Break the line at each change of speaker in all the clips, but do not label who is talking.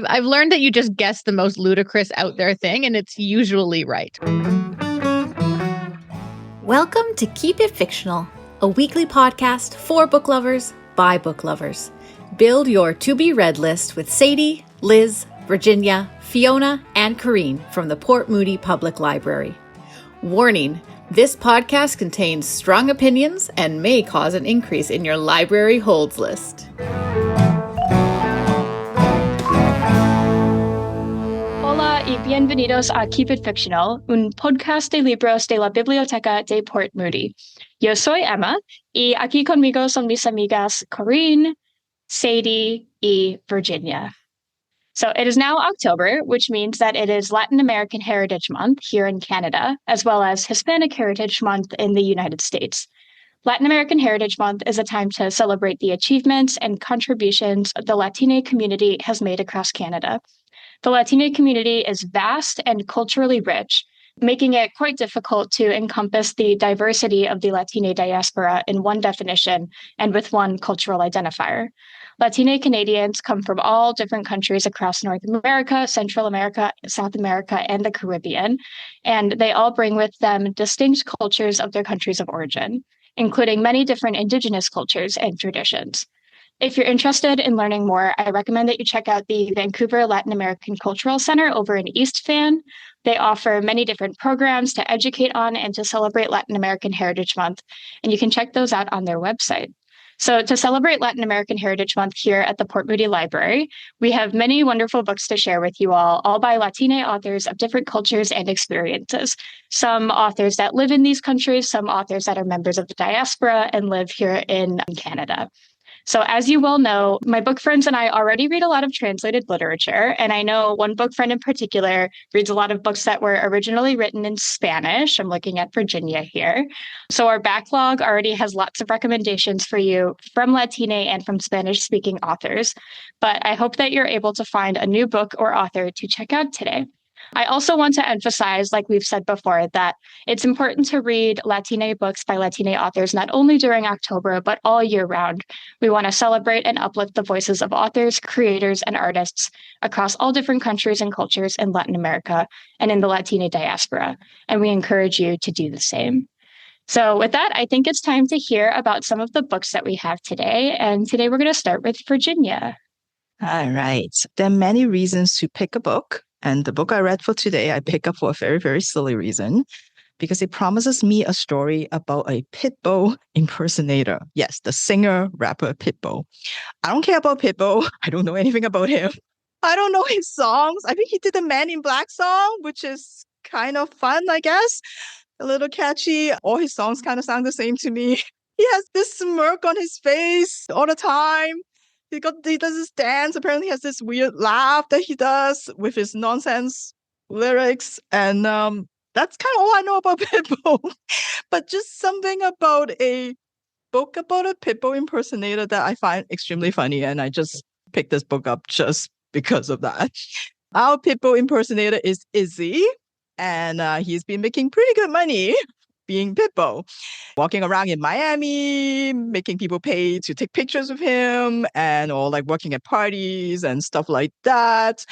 I've learned that you just guess the most ludicrous out there thing, and it's usually right.
Welcome to Keep It Fictional, a weekly podcast for book lovers by book lovers. Build your to-be-read list with Sadie, Liz, Virginia, Fiona, and Corrine from the Port Moody Public Library. Warning, this podcast contains strong opinions and may cause an increase in your library holds list.
Hola y bienvenidos a Keep It Fictional, un podcast de libros de la Biblioteca de Port Moody. Yo soy Emma y aquí conmigo son mis amigas Corrine, Sadie, y Virginia. So it is now October, which means that it is Latin American Heritage Month here in Canada, as well as Hispanic Heritage Month in the United States. Latin American Heritage Month is a time to celebrate the achievements and contributions the Latina community has made across Canada. The Latina community is vast and culturally rich, making it quite difficult to encompass the diversity of the Latina diaspora in one definition and with one cultural identifier. Latina Canadians come from all different countries across North America, Central America, South America, and the Caribbean, and they all bring with them distinct cultures of their countries of origin, including many different Indigenous cultures and traditions. If you're interested in learning more, I recommend that you check out the Vancouver Latin American Cultural Center over in East Van. They offer many different programs to educate on and to celebrate Latin American Heritage Month, and you can check those out on their website. So to celebrate Latin American Heritage Month here at the Port Moody Library, we have many wonderful books to share with you all by Latina authors of different cultures and experiences. Some authors that live in these countries, some authors that are members of the diaspora and live here in Canada. So as you well know, my book friends and I already read a lot of translated literature, and I know one book friend in particular reads a lot of books that were originally written in Spanish. I'm looking at Virginia here. So our backlog already has lots of recommendations for you from Latina and from Spanish-speaking authors, but I hope that you're able to find a new book or author to check out today. I also want to emphasize, like we've said before, that it's important to read Latina books by Latina authors not only during October, but all year round. We want to celebrate and uplift the voices of authors, creators, and artists across all different countries and cultures in Latin America and in the Latina diaspora, and we encourage you to do the same. So with that, I think it's time to hear about some of the books that we have today, and today we're going to start with Virginia.
All right. There are many reasons to pick a book. And the book I read for today, I pick up for a very, very silly reason, because it promises me a story about a Pitbull impersonator. Yes, the singer, rapper Pitbull. I don't care about Pitbull. I don't know anything about him. I don't know his songs. I think he did the Man in Black song, which is kind of fun, I guess. A little catchy. All his songs kind of sound the same to me. He has this smirk on his face all the time. He does this dance. Apparently, he has this weird laugh that he does with his nonsense lyrics, and that's kind of all I know about Pitbull. But just something about a book about a Pitbull impersonator that I find extremely funny, and I just picked this book up just because of that. Our Pitbull impersonator is Izzy, and he's been making pretty good money being Pitbull, walking around in Miami, making people pay to take pictures of him, and or like working at parties and stuff like that.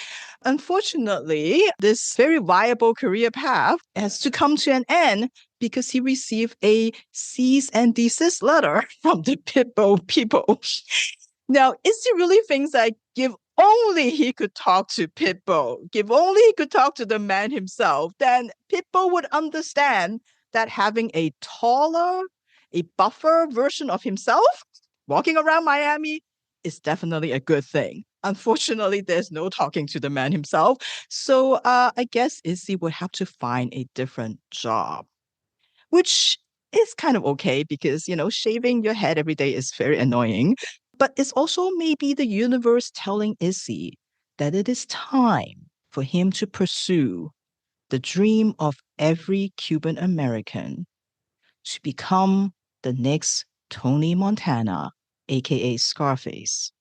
Unfortunately, this very viable career path has to come to an end because he received a cease and desist letter from the Pitbull people. Now, Izzy really thinks that if only he could talk to Pitbull, if only he could talk to the man himself, then Pitbull would understand that having a taller, a buffer version of himself walking around Miami is definitely a good thing. Unfortunately, there's no talking to the man himself. So I guess Izzy would have to find a different job, which is kind of okay because, shaving your head every day is very annoying. But it's also maybe the universe telling Izzy that it is time for him to pursue the dream of every Cuban American to become the next Tony Montana, aka Scarface.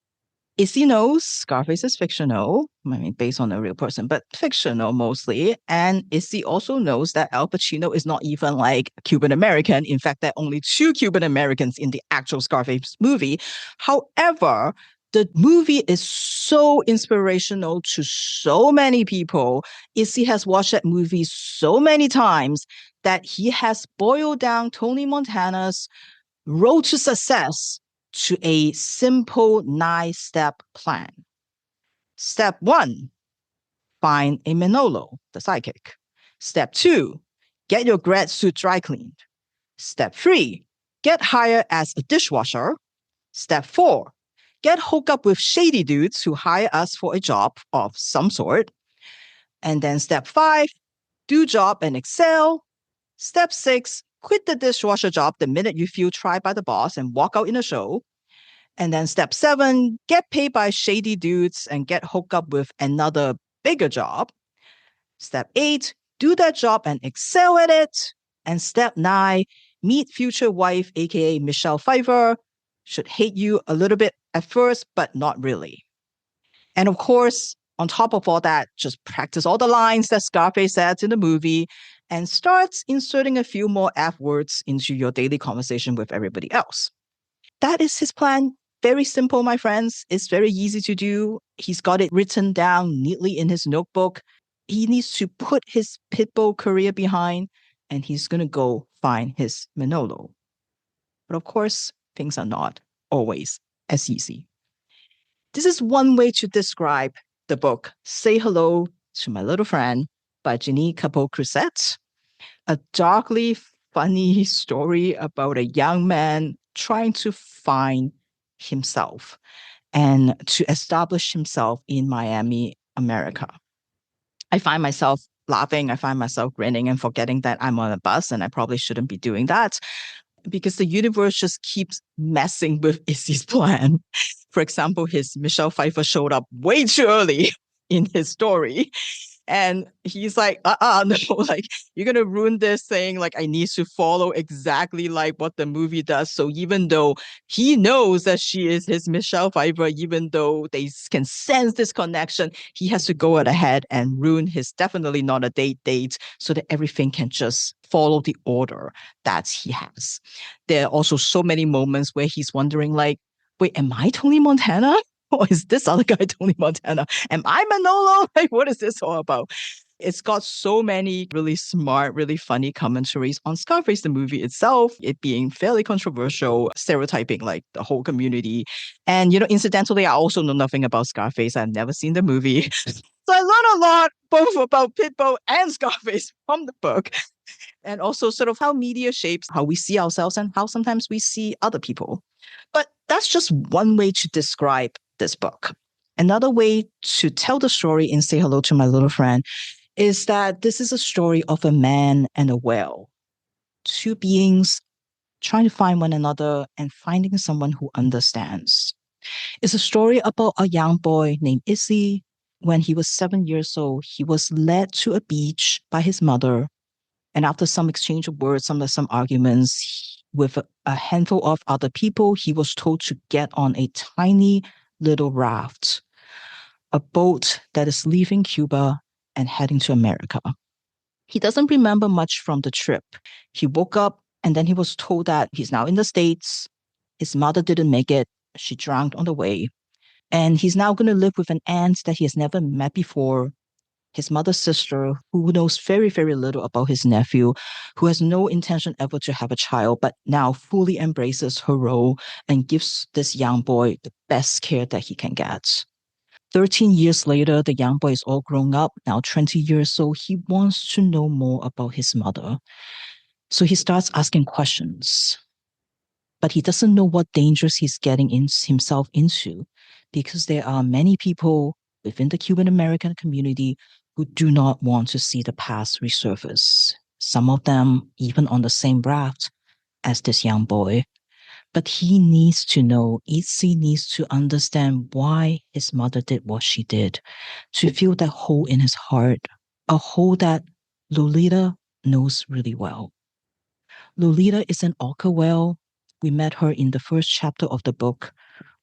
Izzy knows Scarface is fictional, based on a real person, but fictional mostly. And Izzy also knows that Al Pacino is not even like Cuban American. In fact, there are only 2 Cuban Americans in the actual Scarface movie. However, The movie is so inspirational to so many people. Izzy has watched that movie so many times that he has boiled down Tony Montana's road to success to a simple 9-step plan. Step 1, find a Manolo, the sidekick. Step 2, get your grad suit dry cleaned. Step 3, get hired as a dishwasher. Step 4, get hooked up with shady dudes who hire us for a job of some sort. And then step 5, do job and excel. Step 6, quit the dishwasher job the minute you feel tried by the boss and walk out in a show. And then step 7, get paid by shady dudes and get hooked up with another bigger job. Step 8, do that job and excel at it. And step 9, meet future wife, aka Michelle Pfeiffer. Should hate you a little bit at first, but not really. And of course, on top of all that, just practice all the lines that Scarface says in the movie and starts inserting a few more F words into your daily conversation with everybody else. That is his plan. Very simple, my friends. It's very easy to do. He's got it written down neatly in his notebook. He needs to put his pitbull career behind, and he's going to go find his Manolo. But of course, things are not always as easy. This is one way to describe the book Say Hello to My Little Friend by Jennine Capó Crucet, a darkly funny story about a young man trying to find himself and to establish himself in Miami, America. I find myself laughing, I find myself grinning and forgetting that I'm on a bus and I probably shouldn't be doing that because the universe just keeps messing with Izzy's plan. For example, his Michelle Pfeiffer showed up way too early in his story. And he's like, no, like, you're going to ruin this thing. Like, I need to follow exactly like what the movie does. So even though he knows that she is his Michelle Pfeiffer, even though they can sense this connection, he has to go ahead and ruin his definitely not a date so that everything can just follow the order that he has. There are also so many moments where he's wondering like, wait, am I Tony Montana? Or is this other guy Tony Montana? Am I Manolo? Like, what is this all about? It's got so many really smart, really funny commentaries on Scarface, the movie itself, it being fairly controversial, stereotyping like the whole community. And, incidentally, I also know nothing about Scarface. I've never seen the movie. So I learned a lot, both about Pitbull and Scarface from the book. And also sort of how media shapes how we see ourselves and how sometimes we see other people. But that's just one way to describe this book. Another way to tell the story in Say Hello to My Little Friend is that this is a story of a man and a whale. Two beings trying to find one another and finding someone who understands. It's a story about a young boy named Izzy. When he was 7 years old, he was led to a beach by his mother. And after some exchange of words, some arguments with a handful of other people, he was told to get on a tiny little raft, a boat that is leaving Cuba and heading to America. He doesn't remember much from the trip. He woke up and then he was told that he's now in the States. His mother didn't make it. She drowned on the way. And he's now going to live with an aunt that he has never met before. His mother's sister, who knows very, very little about his nephew, who has no intention ever to have a child, but now fully embraces her role and gives this young boy the best care that he can get. 13 years later, the young boy is all grown up, now 20 years old. He wants to know more about his mother. So he starts asking questions. But he doesn't know what dangers he's getting himself into because there are many people within the Cuban American community who do not want to see the past resurface. Some of them even on the same raft as this young boy. But he needs to know, Izzy needs to understand why his mother did what she did, to feel that hole in his heart, a hole that Lolita knows really well. Lolita is an orca whale. We met her in the first chapter of the book,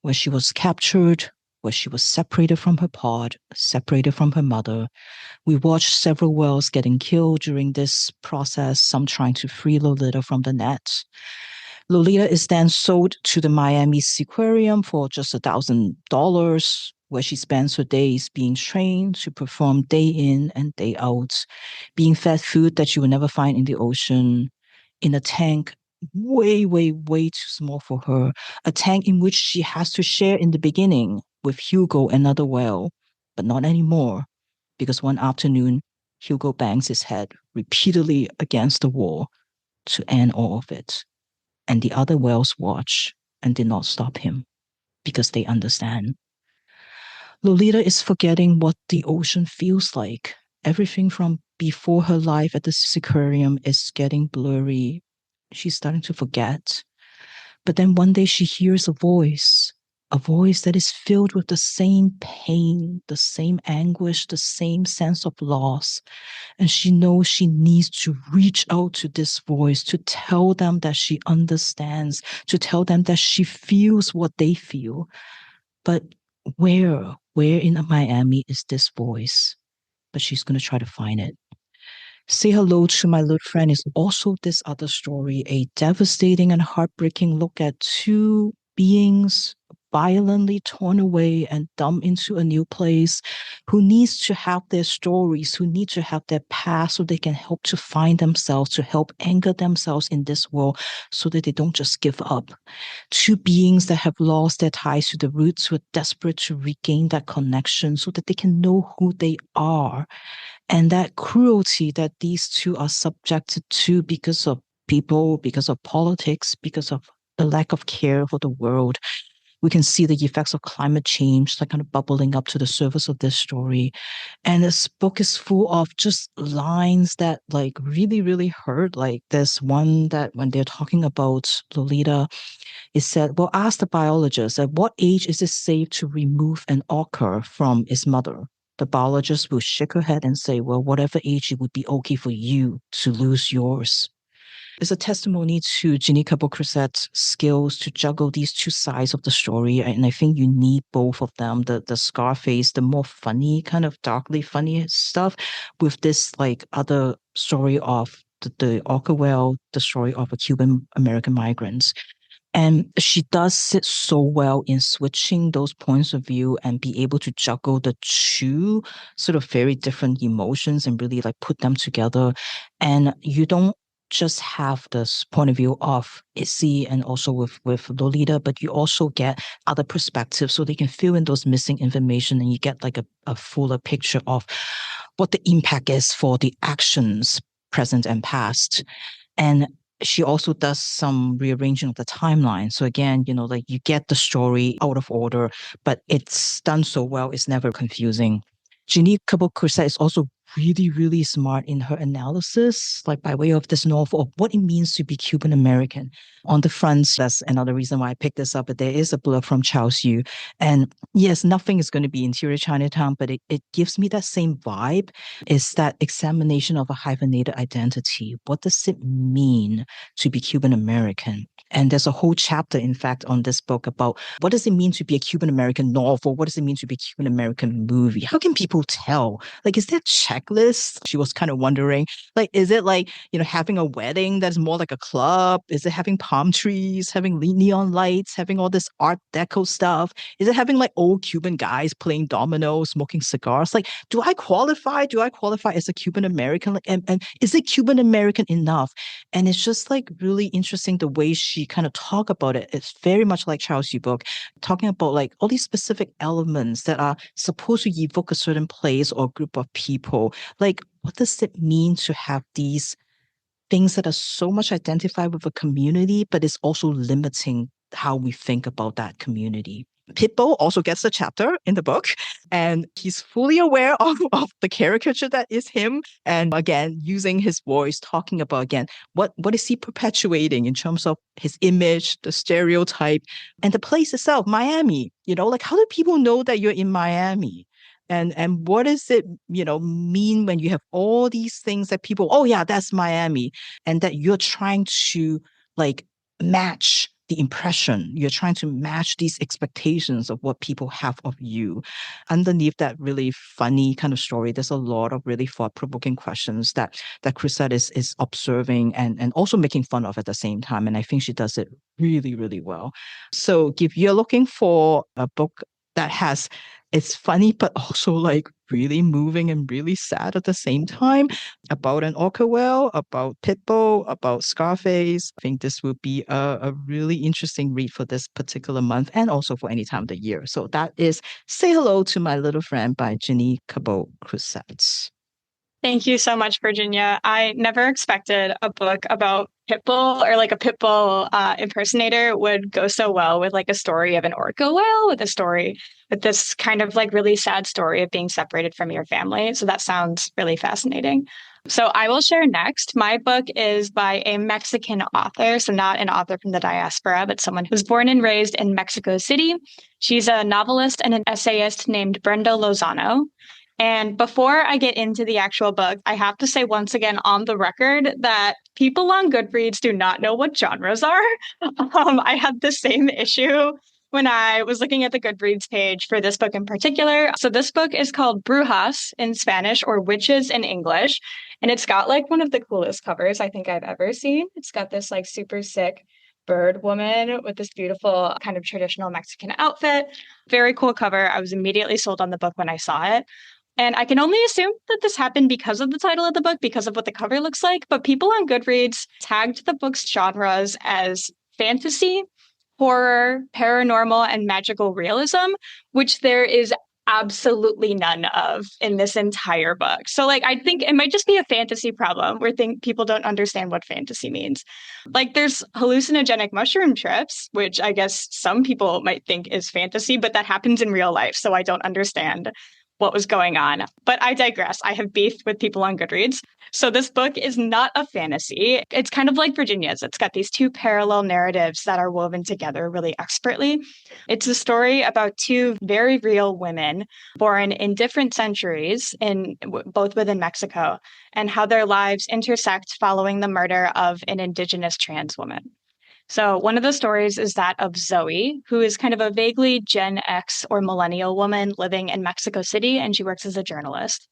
where she was captured, where she was separated from her pod, separated from her mother. We watched several whales getting killed during this process, some trying to free Lolita from the net. Lolita is then sold to the Miami Seaquarium for just $1,000, where she spends her days being trained to perform day in and day out, being fed food that you will never find in the ocean, in a tank way, way, way too small for her, a tank in which she has to share in the beginning with Hugo, another whale, but not anymore, because one afternoon, Hugo bangs his head repeatedly against the wall to end all of it. And the other whales watch and did not stop him because they understand. Lolita is forgetting what the ocean feels like. Everything from before her life at the aquarium is getting blurry. She's starting to forget. But then one day she hears a voice that is filled with the same pain, the same anguish, the same sense of loss. And she knows she needs to reach out to this voice to tell them that she understands, to tell them that she feels what they feel. But where in Miami is this voice? But she's going to try to find it. Say Hello to My Little Friend is also this other story, a devastating and heartbreaking look at two beings violently torn away and dumped into a new place, who needs to have their stories, who need to have their past so they can help to find themselves, to help anchor themselves in this world so that they don't just give up. Two beings that have lost their ties to the roots, who are desperate to regain that connection so that they can know who they are. And that cruelty that these two are subjected to because of people, because of politics, because of the lack of care for the world. We can see the effects of climate change like kind of bubbling up to the surface of this story. And this book is full of just lines that like really, really hurt. Like there's one that when they're talking about Lolita, it said, well, ask the biologist, at what age is it safe to remove an ochre from its mother? The biologist will shake her head and say, well, whatever age it would be okay for you to lose yours. It's a testimony to Jennine Crucet's skills to juggle these two sides of the story. And I think you need both of them, the Scarface, the more funny, kind of darkly funny stuff, with this like other story of the orca whale, the story of a Cuban American migrants. And she does sit so well in switching those points of view and be able to juggle the two sort of very different emotions and really like put them together. And you don't just have this point of view of Izzy and also with Lolita, but you also get other perspectives so they can fill in those missing information and you get like a fuller picture of what the impact is for the actions present and past. And she also does some rearranging of the timeline. So again, you know, like you get the story out of order, but it's done so well, it's never confusing. Jennine Crucet is also really, really smart in her analysis, like by way of this novel, of what it means to be Cuban American. On the front, that's another reason why I picked this up, but there is a blurb from Charles Yu. And yes, nothing is going to be interior Chinatown, but it gives me that same vibe. Is that examination of a hyphenated identity. What does it mean to be Cuban American? And there's a whole chapter, in fact, on this book about what does it mean to be a Cuban American novel? What does it mean to be a Cuban American movie? How can people tell? Like, is there a checklist? She was kind of wondering, like, is it like, you know, having a wedding that's more like a club? Is it having palm trees, having neon lights, having all this art deco stuff? Is it having like old Cuban guys playing dominoes, smoking cigars? Like, do I qualify? Do I qualify as a Cuban American? Like, and is it Cuban American enough? And it's just like really interesting the way she kind of talk about it. It's very much like Charles Yu book, talking about like all these specific elements that are supposed to evoke a certain place or group of people. Like, what does it mean to have these things that are so much identified with a community, but it's also limiting how we think about that community? Pitbull also gets a chapter in the book, and he's fully aware of the caricature that is him. And again, using his voice, talking about, again, what is he perpetuating in terms of his image, the stereotype, and the place itself, Miami. You know, like, how do people know that you're in Miami? And what does it, you know, mean when you have all these things that people, oh yeah, that's Miami, and that you're trying to like match the impression. You're trying to match these expectations of what people have of you. Underneath that really funny kind of story, there's a lot of really thought-provoking questions that Crucet is observing and also making fun of at the same time. And I think she does it really, really well. So if you're looking for a book that it's funny, but also like really moving and really sad at the same time, about an orca whale, about Pitbull, about Scarface, I think this would be a really interesting read for this particular month and also for any time of the year. So that is Say Hello to My Little Friend by Jennine Capó Crucet.
Thank you so much, Virginia. I never expected a book about Pitbull or like a Pitbull impersonator would go so well with like a story of an orca whale, with this kind of like really sad story of being separated from your family. So that sounds really fascinating. So I will share next. My book is by a Mexican author, so not an author from the diaspora, but someone who was born and raised in Mexico City. She's a novelist and an essayist named Brenda Lozano. And before I get into the actual book, I have to say once again on the record that people on Goodreads do not know what genres are. I had the same issue when I was looking at the Goodreads page for this book in particular. So this book is called Brujas in Spanish, or Witches in English. And it's got like one of the coolest covers I think I've ever seen. It's got this like super sick bird woman with this beautiful kind of traditional Mexican outfit. Very cool cover. I was immediately sold on the book when I saw it. And I can only assume that this happened because of the title of the book, because of what the cover looks like. But people on Goodreads tagged the book's genres as fantasy, horror, paranormal, and magical realism, which there is absolutely none of in this entire book. So like, I think it might just be a fantasy problem where people don't understand what fantasy means. Like there's hallucinogenic mushroom trips, which I guess some people might think is fantasy, but that happens in real life. So I don't understand what was going on. But I digress. I have beefed with people on Goodreads. So this book is not a fantasy. It's kind of like Virginia's. It's got these two parallel narratives that are woven together really expertly. It's a story about two very real women born in different centuries, both within Mexico, and how their lives intersect following the murder of an indigenous trans woman. So one of the stories is that of Zoe, who is kind of a vaguely Gen X or millennial woman living in Mexico City, and she works as a journalist.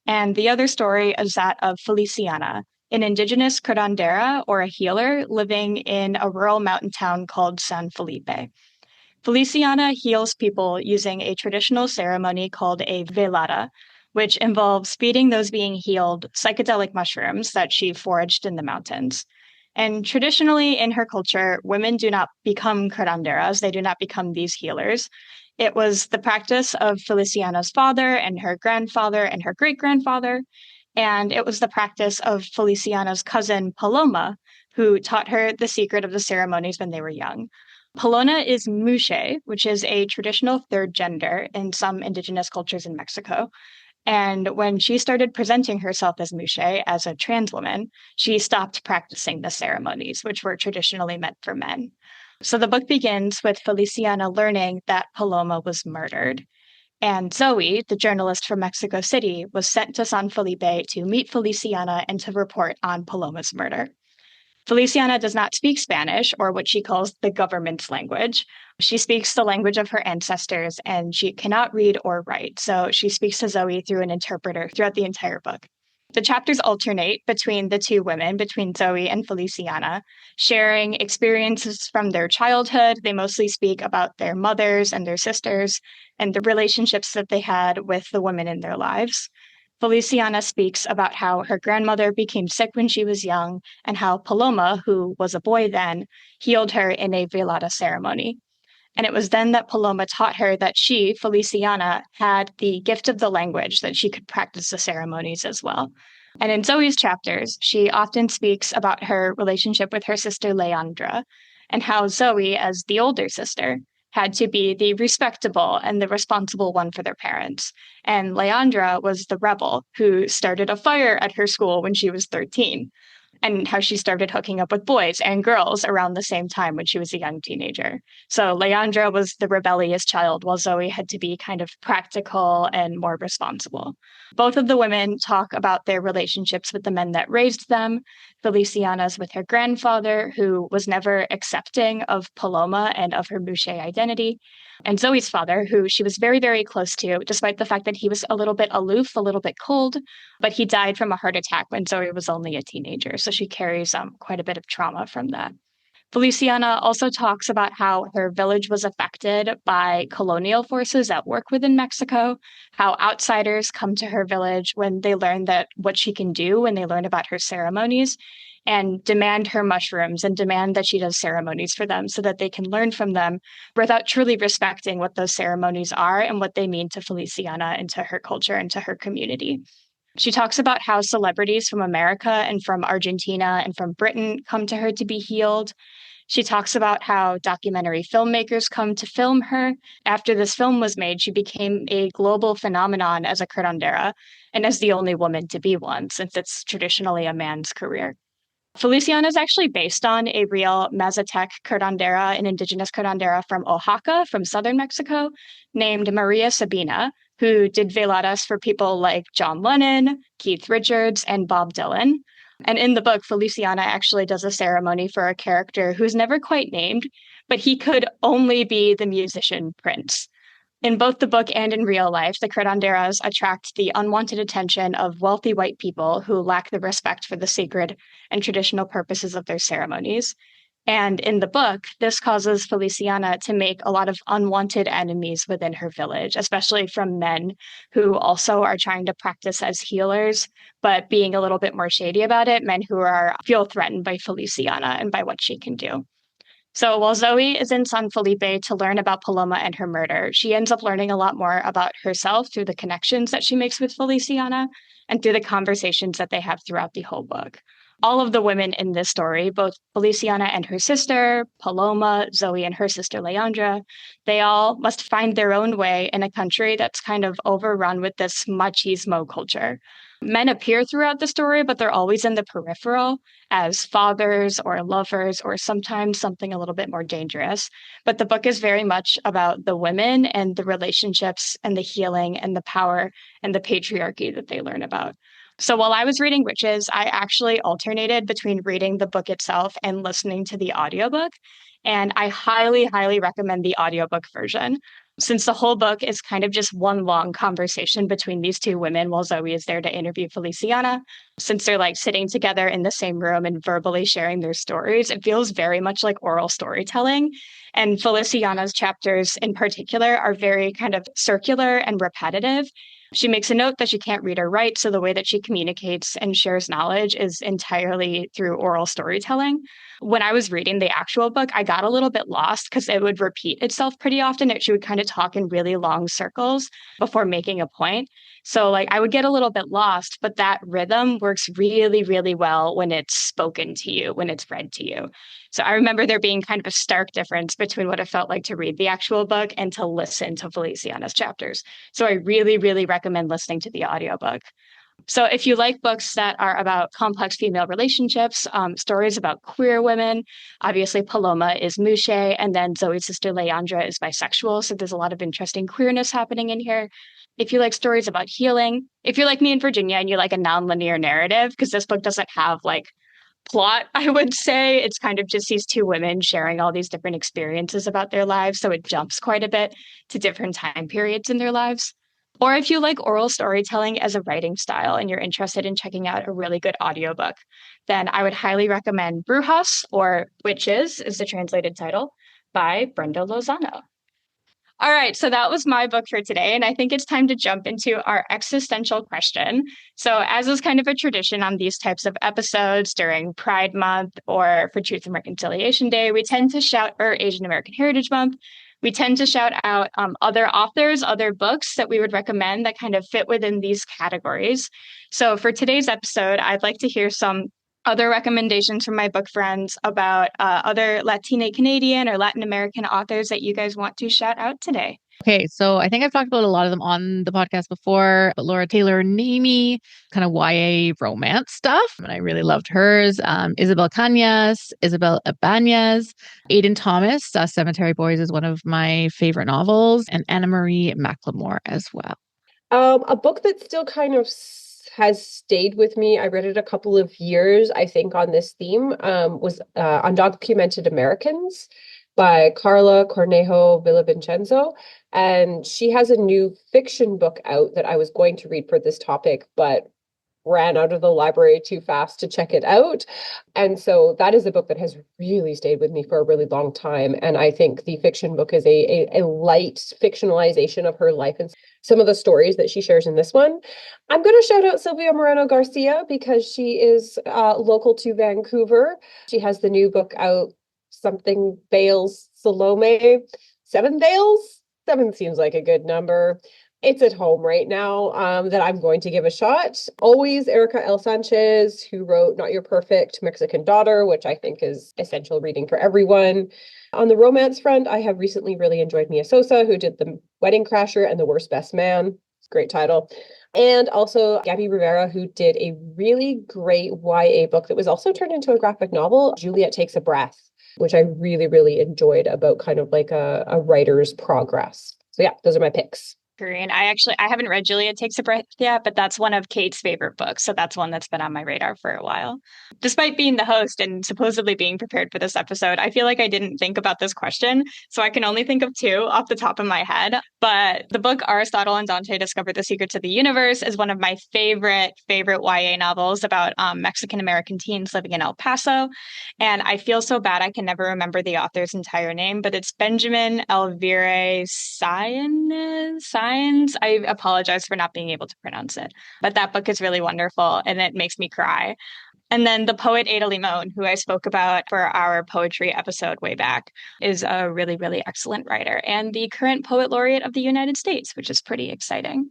And the other story is that of Feliciana, an indigenous curandera or a healer living in a rural mountain town called San Felipe. Feliciana heals people using a traditional ceremony called a velada, which involves feeding those being healed psychedelic mushrooms that she foraged in the mountains. And traditionally in her culture, women do not become curanderas. They do not become these healers. It was the practice of Feliciana's father and her grandfather and her great-grandfather. And it was the practice of Feliciana's cousin, Paloma, who taught her the secret of the ceremonies when they were young. Paloma is Muxe, which is a traditional third gender in some indigenous cultures in Mexico. And when she started presenting herself as Muxe, as a trans woman, she stopped practicing the ceremonies, which were traditionally meant for men. So the book begins with Feliciana learning that Paloma was murdered. And Zoe, the journalist from Mexico City, was sent to San Felipe to meet Feliciana and to report on Paloma's murder. Feliciana does not speak Spanish, or what she calls the government's language. She speaks the language of her ancestors, and she cannot read or write. So she speaks to Zoe through an interpreter throughout the entire book. The chapters alternate between the two women, between Zoe and Feliciana, sharing experiences from their childhood. They mostly speak about their mothers and their sisters and the relationships that they had with the women in their lives. Feliciana speaks about how her grandmother became sick when she was young and how Paloma, who was a boy then, healed her in a velada ceremony. And it was then that Paloma taught her that she, Feliciana, had the gift of the language, that she could practice the ceremonies as well. And in Zoe's chapters, she often speaks about her relationship with her sister Leandra and how Zoe, as the older sister, had to be the respectable and the responsible one for their parents. And Leandra was the rebel who started a fire at her school when she was 13. and how she started hooking up with boys and girls around the same time when she was a young teenager. So Leandra was the rebellious child, while Zoe had to be kind of practical and more responsible. Both of the women talk about their relationships with the men that raised them. Feliciana's with her grandfather, who was never accepting of Paloma and of her Boucher identity. And Zoe's father, who she was very, very close to, despite the fact that he was a little bit aloof, a little bit cold, but he died from a heart attack when Zoe was only a teenager. So she carries quite a bit of trauma from that. Feliciana also talks about how her village was affected by colonial forces at work within Mexico, how outsiders come to her village when they learn that what she can do, when they learn about her ceremonies, and demand her mushrooms and demand that she does ceremonies for them so that they can learn from them without truly respecting what those ceremonies are and what they mean to Feliciana and to her culture and to her community. She talks about how celebrities from America and from Argentina and from Britain come to her to be healed. She talks about how documentary filmmakers come to film her. After this film was made, she became a global phenomenon as a curandera and as the only woman to be one, since it's traditionally a man's career. Feliciana is actually based on a real Mazatec curandera, an indigenous curandera from Oaxaca, from southern Mexico, named Maria Sabina, who did veladas for people like John Lennon, Keith Richards, and Bob Dylan. And in the book, Feliciana actually does a ceremony for a character who's never quite named, but he could only be the musician Prince. In both the book and in real life, the curanderas attract the unwanted attention of wealthy white people who lack the respect for the sacred and traditional purposes of their ceremonies. And in the book, this causes Feliciana to make a lot of unwanted enemies within her village, especially from men who also are trying to practice as healers, but being a little bit more shady about it, men who feel threatened by Feliciana and by what she can do. So while Zoe is in San Felipe to learn about Paloma and her murder, she ends up learning a lot more about herself through the connections that she makes with Feliciana and through the conversations that they have throughout the whole book. All of the women in this story, both Feliciana and her sister, Paloma, Zoe and her sister Leandra, they all must find their own way in a country that's kind of overrun with this machismo culture. Men appear throughout the story, but they're always in the peripheral as fathers or lovers or sometimes something a little bit more dangerous. But the book is very much about the women and the relationships and the healing and the power and the patriarchy that they learn about. So while I was reading Witches, I actually alternated between reading the book itself and listening to the audiobook. And I highly, highly recommend the audiobook version, since the whole book is kind of just one long conversation between these two women while Zoe is there to interview Feliciana. Since they're like sitting together in the same room and verbally sharing their stories, it feels very much like oral storytelling. And Feliciana's chapters in particular are very kind of circular and repetitive. She makes a note that she can't read or write, so the way that she communicates and shares knowledge is entirely through oral storytelling. When I was reading the actual book, I got a little bit lost because it would repeat itself pretty often. She would kind of talk in really long circles before making a point. So like I would get a little bit lost, but that rhythm works really, really well when it's spoken to you, when it's read to you. So I remember there being kind of a stark difference between what it felt like to read the actual book and to listen to Feliciana's chapters. So I really, really recommend listening to the audiobook. So if you like books that are about complex female relationships, stories about queer women, obviously Paloma is Mushe, and then Zoe's sister Leandra is bisexual. So there's a lot of interesting queerness happening in here. If you like stories about healing, if you're like me in Virginia and you like a nonlinear narrative, because this book doesn't have like plot, I would say. It's kind of just these two women sharing all these different experiences about their lives. So it jumps quite a bit to different time periods in their lives. Or if you like oral storytelling as a writing style and you're interested in checking out a really good audiobook, then I would highly recommend Brujas, or Witches is the translated title, by Brenda Lozano. All right, so that was my book for today, and I think it's time to jump into our existential question. So as is kind of a tradition on these types of episodes during Pride Month or for Truth and Reconciliation Day, we tend to shout, or Asian American Heritage Month, we tend to shout out other authors, other books that we would recommend that kind of fit within these categories. So for today's episode, I'd like to hear some other recommendations from my book friends about other Latina Canadian or Latin American authors that you guys want to shout out today.
Okay, so I think I've talked about a lot of them on the podcast before, but Laura Taylor Namey, kind of YA romance stuff, and I really loved hers. Isabel Cañas, Isabel Ibanez, Aidan Thomas, Cemetery Boys is one of my favorite novels, and Anna Marie McLemore as well.
A book that still kind of has stayed with me. I read it a couple of years, I think, on this theme, was Undocumented Americans by Carla Cornejo Villavicencio. And she has a new fiction book out that I was going to read for this topic, but ran out of the library too fast to check it out. And so that is a book that has really stayed with me for a really long time. And I think the fiction book is a light fictionalization of her life and some of the stories that she shares in this one. I'm going to shout out Sylvia Moreno Garcia because she is local to Vancouver. She has the new book out, Something Bales Salome. 7 Bales? 7 seems like a good number. It's at home right now that I'm going to give a shot. Always Erica L. Sanchez, who wrote Not Your Perfect Mexican Daughter, which I think is essential reading for everyone. On the romance front, I have recently really enjoyed Mia Sosa, who did The Wedding Crasher and The Worst Best Man. Great title. And also Gabby Rivera, who did a really great YA book that was also turned into a graphic novel, Juliet Takes a Breath, which I really, really enjoyed, about kind of like a writer's progress. So yeah, those are my picks.
And I haven't read Juliet Takes a Breath yet, but that's one of Kate's favorite books. So that's one that's been on my radar for a while. Despite being the host and supposedly being prepared for this episode, I feel like I didn't think about this question. So I can only think of 2 off the top of my head. But the book Aristotle and Dante Discover the Secrets of the Universe is one of my favorite YA novels about Mexican-American teens living in El Paso. And I feel so bad I can never remember the author's entire name, but it's Benjamin Elvire Sáenz. I apologize for not being able to pronounce it, but that book is really wonderful and it makes me cry. And then the poet Ada Limon, who I spoke about for our poetry episode way back, is a really, really excellent writer and the current poet laureate of the United States, which is pretty exciting.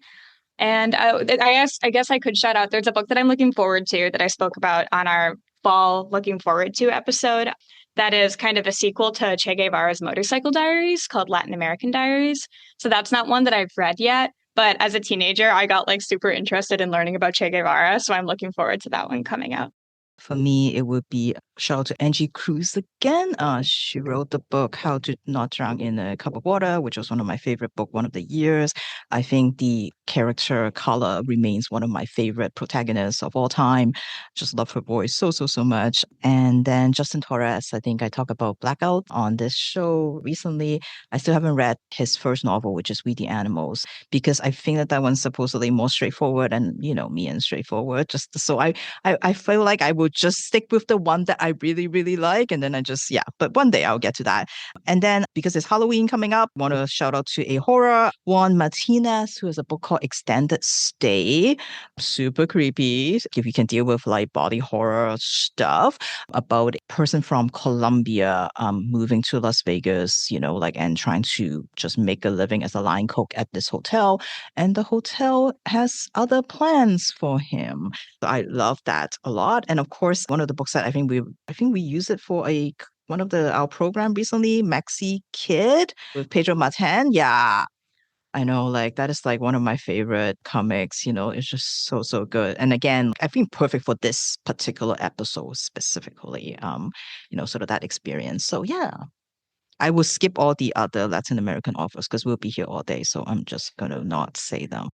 And I guess I could shout out, there's a book that I'm looking forward to that I spoke about on our fall looking forward to episode that is kind of a sequel to Che Guevara's Motorcycle Diaries called Latin American Diaries. So that's not one that I've read yet, but as a teenager, I got like super interested in learning about Che Guevara. So I'm looking forward to that one coming out.
For me, it would be shout out to Angie Cruz again. She wrote the book How to Not Drown in a Cup of Water, which was one of my favorite books, one of the years. I think the character Carla remains one of my favorite protagonists of all time. Just love her voice so much. And then Justin Torres, I think I talked about Blackout on this show recently. I still haven't read his first novel, which is We the Animals, because I think that one's supposedly more straightforward and, me and straightforward. Just so I feel like I would just stick with the one that I really, really like. And then but one day I'll get to that. And then because it's Halloween coming up, I want to shout out to a horror, Juan Martinez, who has a book called Extended Stay. Super creepy. If you can deal with like body horror stuff, about a person from Colombia moving to Las Vegas, and trying to just make a living as a line cook at this hotel. And the hotel has other plans for him. I love that a lot. And of course, one of the books that I think we use it for one of our program recently, Maxi Kid with Pedro Martin. Yeah. I know, like that is like one of my favorite comics, it's just so good. And again, I think perfect for this particular episode specifically, sort of that experience. So yeah, I will skip all the other Latin American authors because we'll be here all day. So I'm just going to not say them.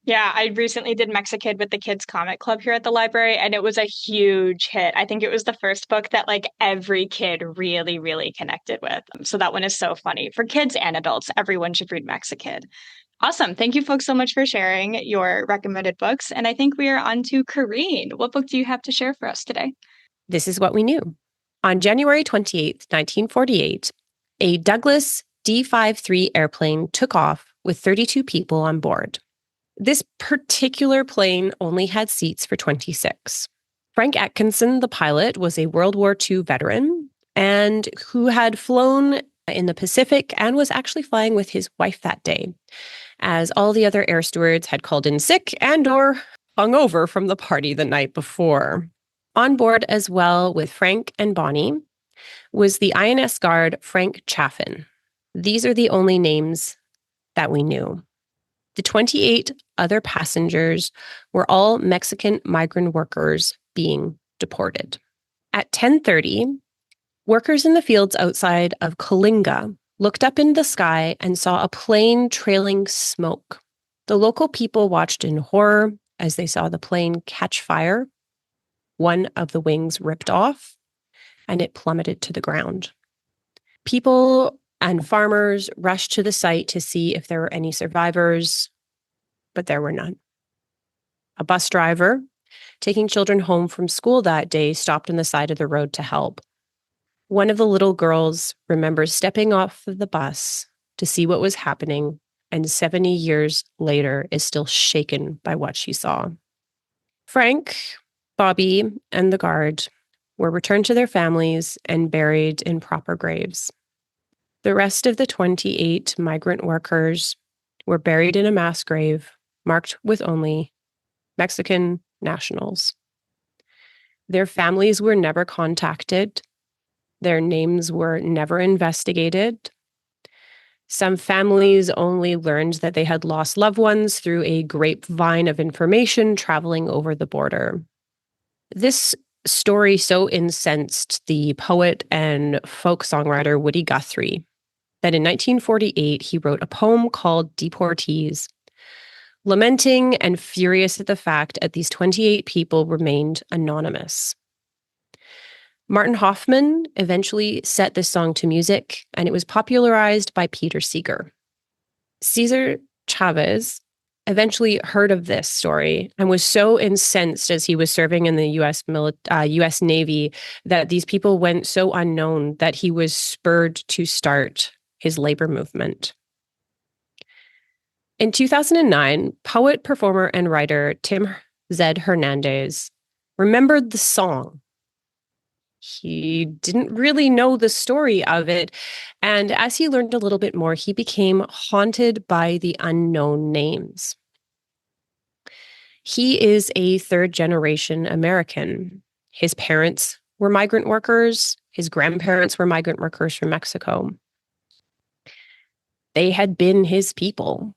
Yeah, I recently did Mexikid with the Kids Comic Club here at the library, and it was a huge hit. I think it was the first book that like every kid really, really connected with. So that one is so funny. For kids and adults, everyone should read Mexikid. Awesome. Thank you folks so much for sharing your recommended books. And I think we are on to Kareen. What book do you have to share for us today?
This is what we knew. On January 28th, 1948, a Douglas D-53 airplane took off with 32 people on board. This particular plane only had seats for 26. Frank Atkinson, the pilot, was a World War II veteran and who had flown in the Pacific and was actually flying with his wife that day, as all the other air stewards had called in sick and/or hungover from the party the night before. On board as well with Frank and Bonnie was the INS guard Frank Chaffin. These are the only names that we knew. The 28 other passengers were all Mexican migrant workers being deported. At 10:30, workers in the fields outside of Coalinga looked up into the sky and saw a plane trailing smoke. The local people watched in horror as they saw the plane catch fire. One of the wings ripped off, and it plummeted to the ground. People and farmers rushed to the site to see if there were any survivors, but there were none. A bus driver taking children home from school that day stopped on the side of the road to help. One of the little girls remembers stepping off of the bus to see what was happening, and 70 years later is still shaken by what she saw. Frank, Bobby, and the guard were returned to their families and buried in proper graves. The rest of the 28 migrant workers were buried in a mass grave marked with only Mexican nationals. Their families were never contacted. Their names were never investigated. Some families only learned that they had lost loved ones through a grapevine of information traveling over the border. This story so incensed the poet and folk songwriter Woody Guthrie that in 1948 he wrote a poem called Deportees, lamenting and furious at the fact that these 28 people remained anonymous. Martin Hoffman eventually set this song to music, and it was popularized by Peter Seeger. Cesar Chavez eventually heard of this story and was so incensed as he was serving in the U.S. Navy that these people went so unknown that he was spurred to start his labor movement. In 2009, poet, performer, and writer Tim Z. Hernandez remembered the song. He didn't really know the story of it, and as he learned a little bit more, he became haunted by the unknown names. He is a third-generation American. His parents were migrant workers. His grandparents were migrant workers from Mexico. They had been his people.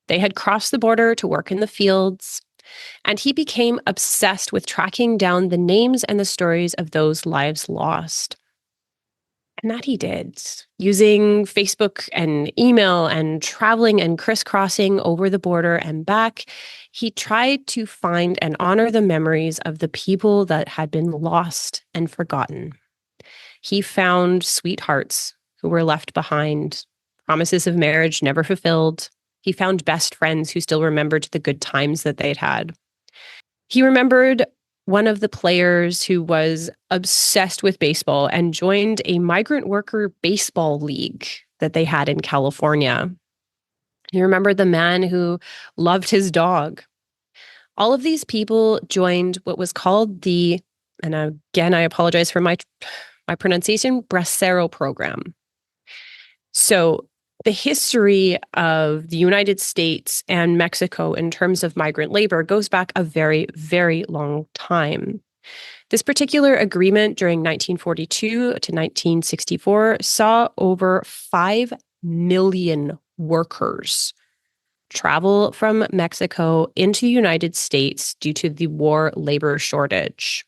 They had crossed the border to work in the fields, and he became obsessed with tracking down the names and the stories of those lives lost. And that he did, using Facebook and email and traveling and crisscrossing over the border and back. He tried to find and honor the memories of the people that had been lost and forgotten. He found sweethearts who were left behind, promises of marriage never fulfilled. He found best friends who still remembered the good times that they'd had. He remembered one of the players who was obsessed with baseball and joined a migrant worker baseball league that they had in California. He remembered the man who loved his dog. All of these people joined what was called the, and again, I apologize for my pronunciation, Bracero program. So the history of the United States and Mexico in terms of migrant labor goes back a very, very long time. This particular agreement during 1942 to 1964 saw over 5 million workers travel from Mexico into the United States due to the war labor shortage.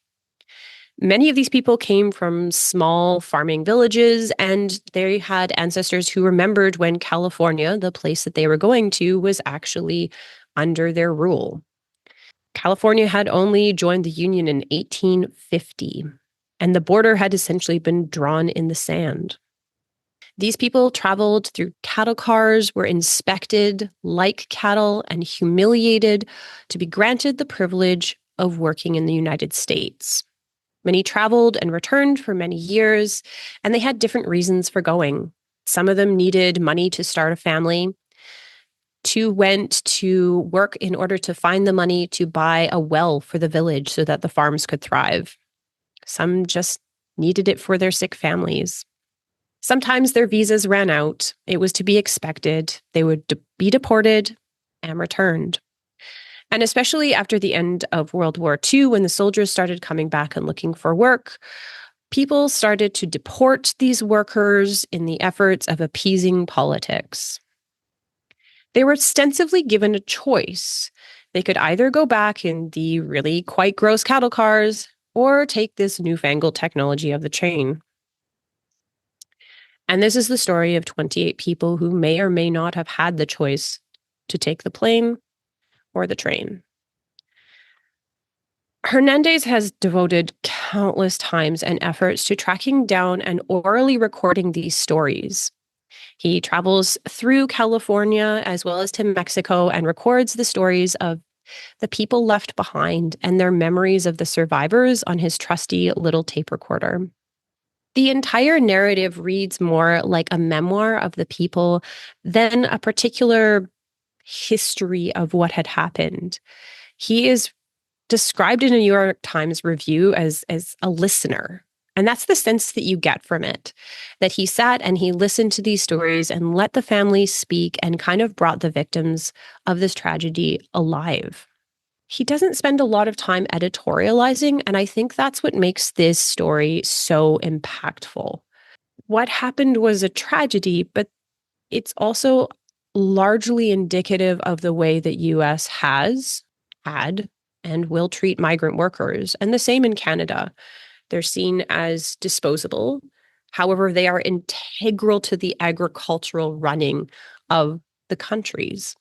Many of these people came from small farming villages, and they had ancestors who remembered when California, the place that they were going to, was actually under their rule. California had only joined the Union in 1850, and the border had essentially been drawn in the sand. These people traveled through cattle cars, were inspected like cattle, and humiliated to be granted the privilege of working in the United States. Many traveled and returned for many years, and they had different reasons for going. Some of them needed money to start a family. 2 went to work in order to find the money to buy a well for the village so that the farms could thrive. Some just needed it for their sick families. Sometimes their visas ran out. It was to be expected. They would be deported and returned. And especially after the end of World War II, when the soldiers started coming back and looking for work, people started to deport these workers in the efforts of appeasing politics. They were ostensibly given a choice. They could either go back in the really quite gross cattle cars or take this newfangled technology of the train. And this is the story of 28 people who may or may not have had the choice to take the plane or the train. Hernandez has devoted countless times and efforts to tracking down and orally recording these stories. He travels through California as well as to Mexico and records the stories of the people left behind and their memories of the survivors on his trusty little tape recorder. The entire narrative reads more like a memoir of the people than a particular history of what had happened. He is described in a New York Times review as a listener. And that's the sense that you get from it, that he sat and he listened to these stories and let the families speak and kind of brought the victims of this tragedy alive. He doesn't spend a lot of time editorializing, and I think that's what makes this story so impactful. What happened was a tragedy, but it's also largely indicative of the way that US has, had, and will treat migrant workers, and the same in Canada. They're seen as disposable. However, they are integral to the agricultural running of the countries.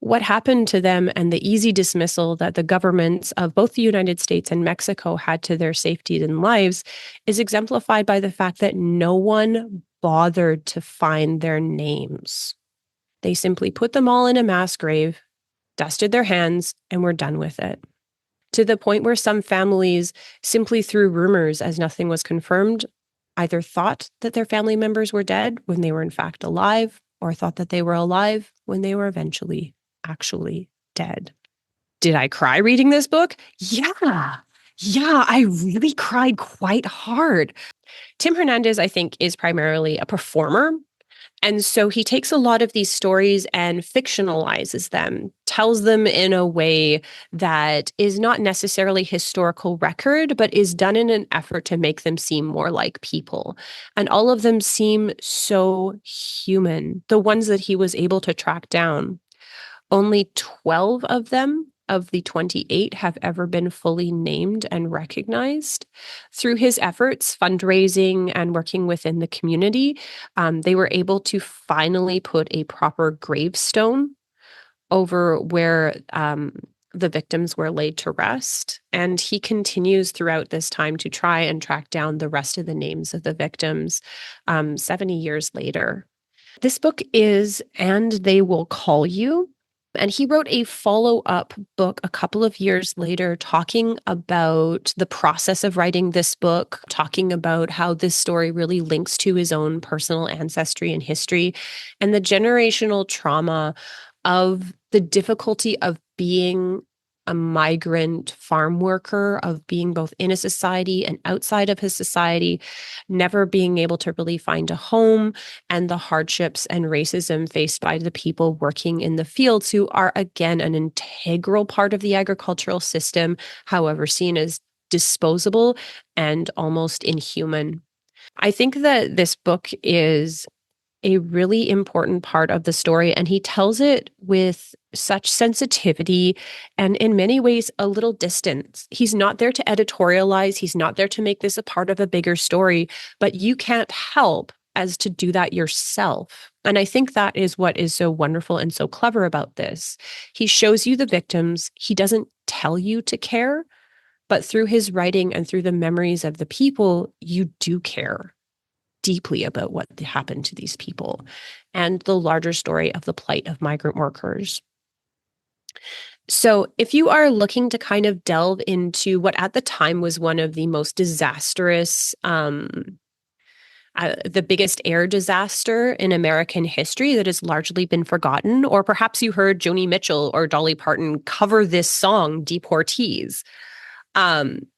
What happened to them and the easy dismissal that the governments of both the United States and Mexico had to their safety and lives is exemplified by the fact that no one bothered to find their names. They simply put them all in a mass grave, dusted their hands, and were done with it. To the point where some families simply threw rumors as nothing was confirmed, either thought that their family members were dead when they were in fact alive, or thought that they were alive when they were eventually actually dead. Did I cry reading this book? Yeah, I really cried quite hard. Tim Hernandez, I think, is primarily a performer. And so he takes a lot of these stories and fictionalizes them, tells them in a way that is not necessarily historical record, but is done in an effort to make them seem more like people. And all of them seem so human, the ones that he was able to track down. Only 12 of them, of the 28, have ever been fully named and recognized. Through his efforts, fundraising, and working within the community, they were able to finally put a proper gravestone over where the victims were laid to rest. And he continues throughout this time to try and track down the rest of the names of the victims 70 years later. This book is And They Will Call You. And he wrote a follow-up book a couple of years later talking about the process of writing this book, talking about how this story really links to his own personal ancestry and history, and the generational trauma of the difficulty of being a migrant farm worker, of being both in a society and outside of his society, never being able to really find a home, and the hardships and racism faced by the people working in the fields, who are, again, an integral part of the agricultural system, however, seen as disposable and almost inhuman. I think that this book is a really important part of the story, and he tells it with such sensitivity and in many ways a little distance. He's not there to editorialize. He's not there to make this a part of a bigger story, but you can't help as to do that yourself. And I think that is what is so wonderful and so clever about this. He shows you the victims. He doesn't tell you to care, but through his writing and through the memories of the people, you do care deeply about what happened to these people and the larger story of the plight of migrant workers. So if you are looking to kind of delve into what at the time was one of the most disastrous, the biggest air disaster in American history that has largely been forgotten, or perhaps you heard Joni Mitchell or Dolly Parton cover this song, Deportees.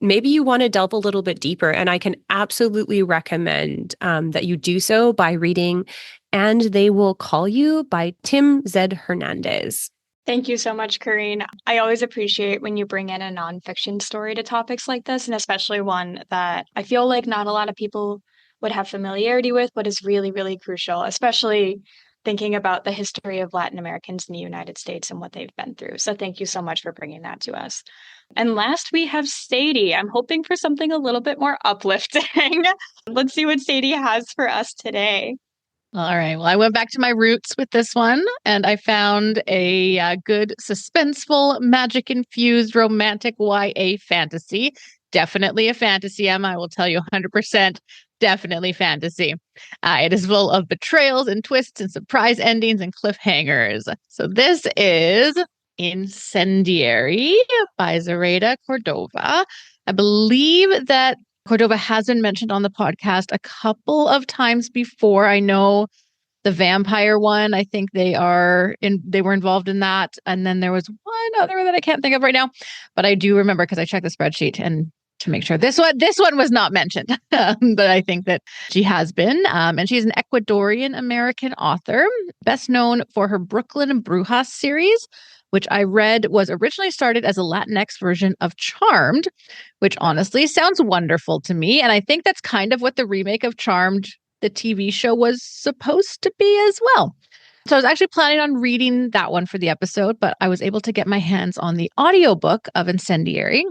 Maybe you want to delve a little bit deeper, and I can absolutely recommend that you do so by reading And They Will Call You by Tim Z. Hernandez.
Thank you so much, Corrine. I always appreciate when you bring in a nonfiction story to topics like this, and especially one that I feel like not a lot of people would have familiarity with, but is really, really crucial, especially thinking about the history of Latin Americans in the United States and what they've been through. So thank you so much for bringing that to us. And last, we have Sadie. I'm hoping for something a little bit more uplifting. Let's see what Sadie has for us today.
All right. Well, I went back to my roots with this one, and I found a good suspenseful, magic-infused, romantic YA fantasy. Definitely a fantasy, Emma. I will tell you 100%. Definitely fantasy. It is full of betrayals and twists and surprise endings and cliffhangers. So this is Incendiary by Zoraida Córdova. I believe that Córdova has been mentioned on the podcast a couple of times before. I know the vampire one, I think they were involved in that. And then there was one other that I can't think of right now, but I do remember because I checked the spreadsheet and to make sure this one was not mentioned, but I think that she has been. And she's an Ecuadorian American author, best known for her Brooklyn Brujas series, which I read was originally started as a Latinx version of Charmed, which honestly sounds wonderful to me. And I think that's kind of what the remake of Charmed, the TV show, was supposed to be as well. So I was actually planning on reading that one for the episode, but I was able to get my hands on the audiobook of Incendiary.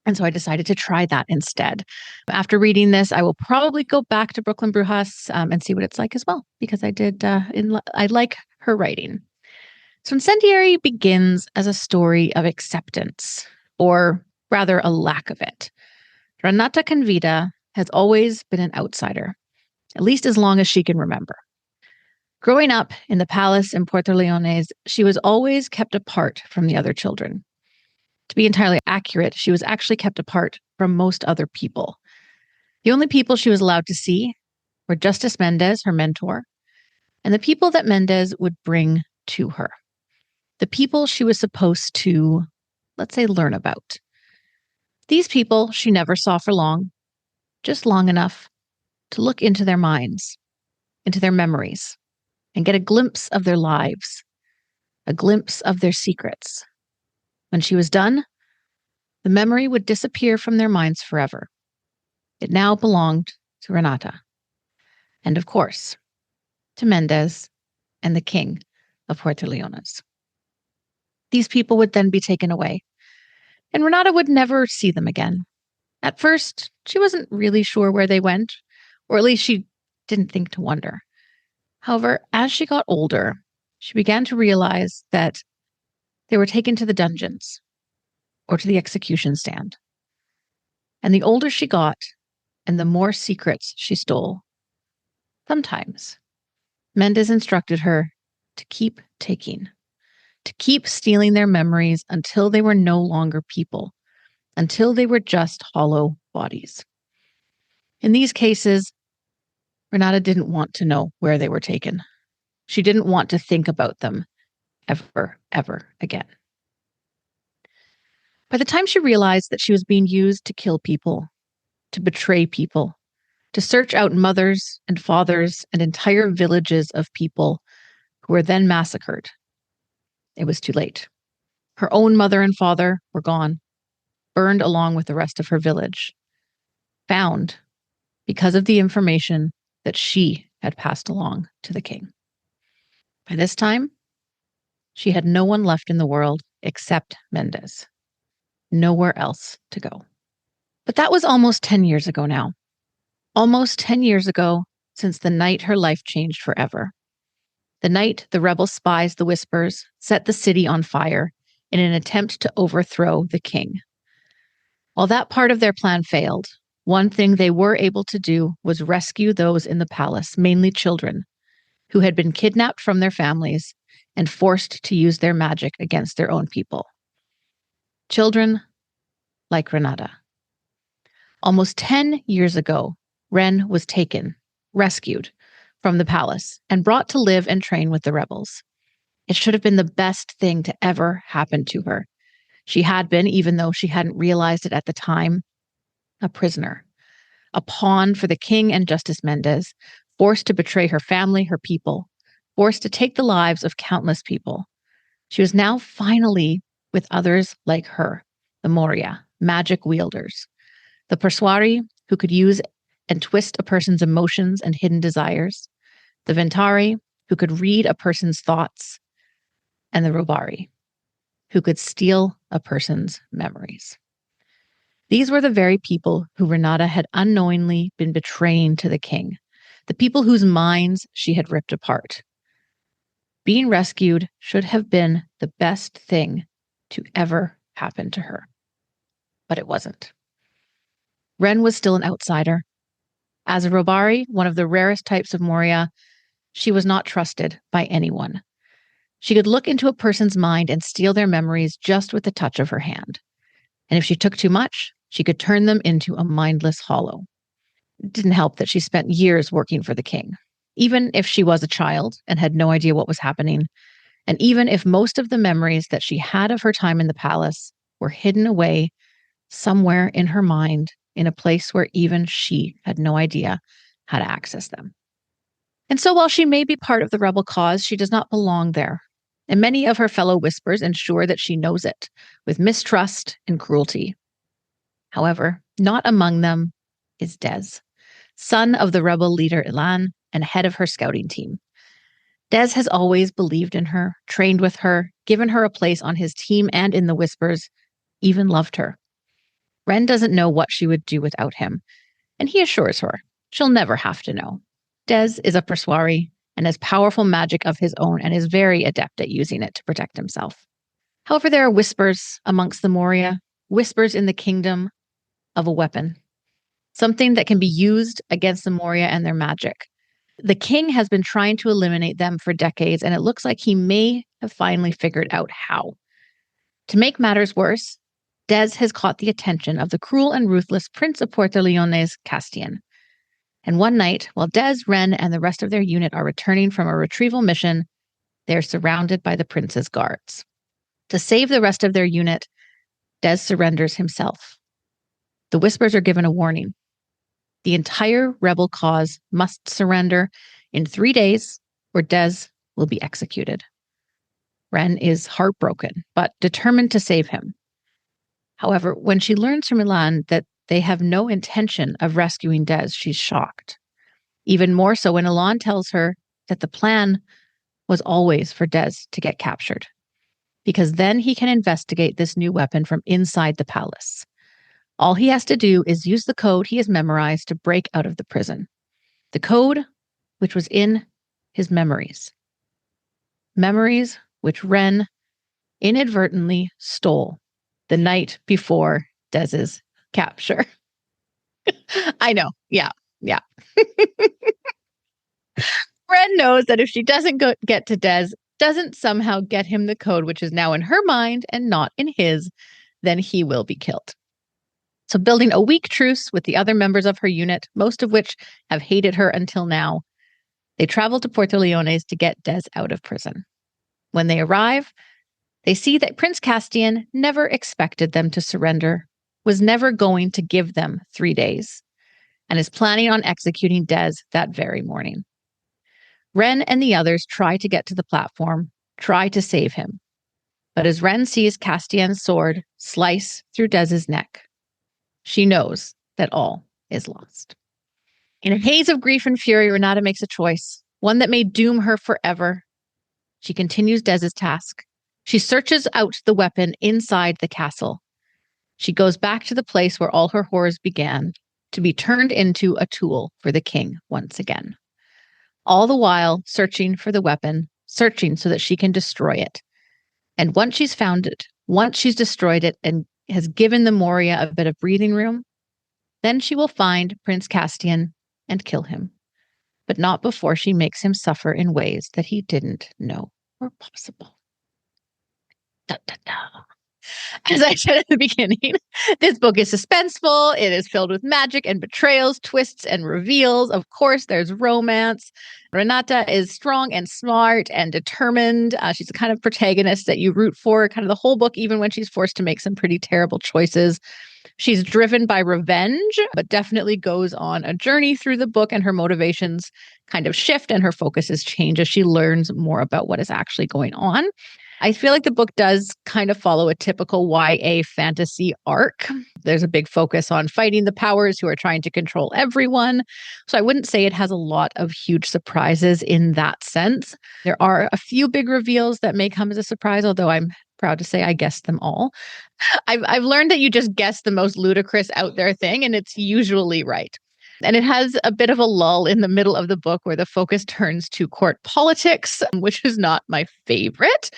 And so I decided to try that instead. After reading this, I will probably go back to Brooklyn Brujas and see what it's like as well, because I like her writing. So Incendiary begins as a story of acceptance, or rather a lack of it. Renata Convida has always been an outsider, at least as long as she can remember. Growing up in the palace in Puerto Leones, she was always kept apart from the other children. To be entirely accurate, she was actually kept apart from most other people. The only people she was allowed to see were Justice Mendez, her mentor, and the people that Mendez would bring to her. The people she was supposed to, let's say, learn about. These people she never saw for long, just long enough to look into their minds, into their memories, and get a glimpse of their lives, a glimpse of their secrets. When she was done, the memory would disappear from their minds forever. It now belonged to Renata. And of course, to Mendez and the king of Puerto Leones. These people would then be taken away, and Renata would never see them again. At first, she wasn't really sure where they went, or at least she didn't think to wonder. However, as she got older, she began to realize that they were taken to the dungeons or to the execution stand. And the older she got, and the more secrets she stole, sometimes Mendez instructed her to keep taking, to keep stealing their memories until they were no longer people, until they were just hollow bodies. In these cases, Renata didn't want to know where they were taken. She didn't want to think about them ever again. By the time she realized that she was being used to kill people, to betray people, to search out mothers and fathers and entire villages of people who were then massacred, it was too late. Her own mother and father were gone, burned along with the rest of her village, found because of the information that she had passed along to the king. By this time, she had no one left in the world except Mendez. Nowhere else to go. But that was almost 10 years ago now. Almost 10 years ago since the night her life changed forever. The night the rebel spies, the Whispers, set the city on fire in an attempt to overthrow the king. While that part of their plan failed, one thing they were able to do was rescue those in the palace, mainly children, who had been kidnapped from their families and forced to use their magic against their own people. Children like Renata. Almost 10 years ago, Ren was taken, rescued from the palace, and brought to live and train with the rebels. It should have been the best thing to ever happen to her. She had been, even though she hadn't realized it at the time, a prisoner, a pawn for the king and Justice Mendez, forced to betray her family, her people, forced to take the lives of countless people. She was now finally with others like her, the Moria, magic wielders, the Persuari, who could use and twist a person's emotions and hidden desires, the Ventari, who could read a person's thoughts, and the Robari, who could steal a person's memories. These were the very people who Renata had unknowingly been betraying to the king, the people whose minds she had ripped apart. Being rescued should have been the best thing to ever happen to her. But it wasn't. Ren was still an outsider. As a Robari, one of the rarest types of Moria, she was not trusted by anyone. She could look into a person's mind and steal their memories just with the touch of her hand. And if she took too much, she could turn them into a mindless hollow. It didn't help that she spent years working for the king. Even if she was a child and had no idea what was happening, and even if most of the memories that she had of her time in the palace were hidden away somewhere in her mind, in a place where even she had no idea how to access them. And so while she may be part of the rebel cause, she does not belong there. And many of her fellow Whispers ensure that she knows it, with mistrust and cruelty. However, not among them is Des, son of the rebel leader Ilan and head of her scouting team. Des has always believed in her, trained with her, given her a place on his team and in the Whispers, even loved her. Ren doesn't know what she would do without him, and he assures her she'll never have to know. Des is a Persuari and has powerful magic of his own and is very adept at using it to protect himself. However, there are Whispers amongst the Moria, Whispers in the kingdom of a weapon, something that can be used against the Moria and their magic. The king has been trying to eliminate them for decades, and it looks like he may have finally figured out how. To make matters worse, Des has caught the attention of the cruel and ruthless Prince of Puerto Leones, Castian. And one night, while Des, Ren, and the rest of their unit are returning from a retrieval mission, they're surrounded by the prince's guards. To save the rest of their unit, Des surrenders himself. The Whispers are given a warning. The entire rebel cause must surrender in 3 days, or Des will be executed. Ren is heartbroken, but determined to save him. However, when she learns from Ilan that they have no intention of rescuing Des, she's shocked. Even more so when Ilan tells her that the plan was always for Des to get captured, because then he can investigate this new weapon from inside the palace. All he has to do is use the code he has memorized to break out of the prison. The code which was in his memories. Memories which Ren inadvertently stole the night before Des's capture. I know. Yeah. Ren knows that if she doesn't get to Des, doesn't somehow get him the code, which is now in her mind and not in his, then he will be killed. So building a weak truce with the other members of her unit, most of which have hated her until now, they travel to Puerto Leones to get Des out of prison. When they arrive, they see that Prince Castian never expected them to surrender, was never going to give them 3 days, and is planning on executing Des that very morning. Ren and the others try to get to the platform, try to save him. But as Ren sees Castian's sword slice through Des's neck, she knows that all is lost. In a haze of grief and fury, Renata makes a choice, one that may doom her forever. She continues Des's task. She searches out the weapon inside the castle. She goes back to the place where all her horrors began, to be turned into a tool for the king once again. All the while searching for the weapon, searching so that she can destroy it. And once she's found it, once she's destroyed it and has given the Moria a bit of breathing room, then she will find Prince Castian and kill him, but not before she makes him suffer in ways that he didn't know were possible. Da, da, da. As I said at the beginning, this book is suspenseful. It is filled with magic and betrayals, twists and reveals. Of course, there's romance. Renata is strong and smart and determined. She's the kind of protagonist that you root for kind of the whole book, even when she's forced to make some pretty terrible choices. She's driven by revenge, but definitely goes on a journey through the book, and her motivations kind of shift and her focuses change as she learns more about what is actually going on. I feel like the book does kind of follow a typical YA fantasy arc. There's a big focus on fighting the powers who are trying to control everyone. So I wouldn't say it has a lot of huge surprises in that sense. There are a few big reveals that may come as a surprise, although I'm proud to say I guessed them all. I've learned that you just guess the most ludicrous out there thing, and it's usually right. And it has a bit of a lull in the middle of the book where the focus turns to court politics, which is not my favorite.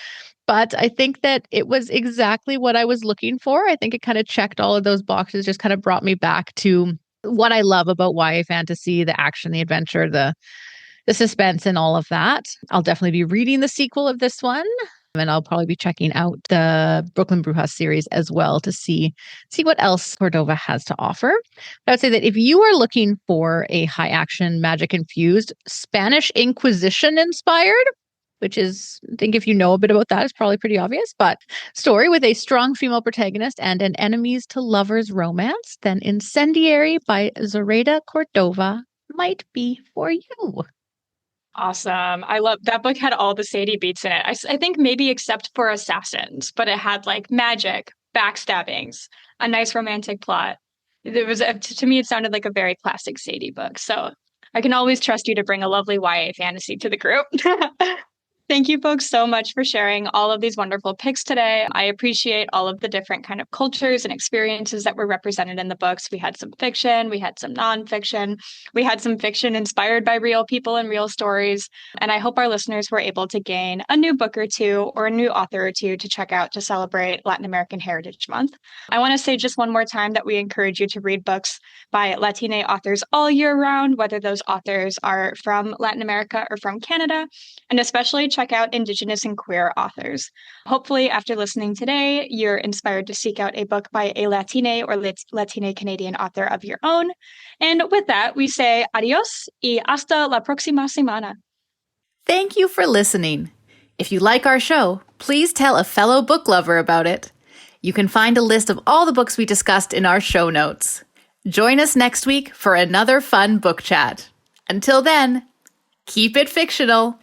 But I think that it was exactly what I was looking for. I think it kind of checked all of those boxes, just kind of brought me back to what I love about YA fantasy, the action, the adventure, the suspense, and all of that. I'll definitely be reading the sequel of this one. And I'll probably be checking out the Brooklyn Brujas series as well to see what else Córdova has to offer. But I would say that if you are looking for a high action, magic infused, Spanish Inquisition inspired, which is, I think if you know a bit about that, it's probably pretty obvious, but story with a strong female protagonist and an enemies to lovers romance, then Incendiary by Zoraida Córdova might be for you.
Awesome. I love that book. Had all the Sadie beats in it. I think maybe except for Assassins, but it had like magic, backstabbings, a nice romantic plot. It was, to me, it sounded like a very classic Sadie book. So I can always trust you to bring a lovely YA fantasy to the group. Thank you folks so much for sharing all of these wonderful picks today. I appreciate all of the different kind of cultures and experiences that were represented in the books. We had some fiction, we had some nonfiction, we had some fiction inspired by real people and real stories. And I hope our listeners were able to gain a new book or two or a new author or two to check out to celebrate Latin American Heritage Month. I want to say just one more time that we encourage you to read books by Latine authors all year round, whether those authors are from Latin America or from Canada, and especially check out Indigenous and queer authors. Hopefully, after listening today, you're inspired to seek out a book by a Latine or Latine Canadian author of your own. And with that, we say adios y hasta la próxima semana.
Thank you for listening. If you like our show, please tell a fellow book lover about it. You can find a list of all the books we discussed in our show notes. Join us next week for another fun book chat. Until then, keep it fictional.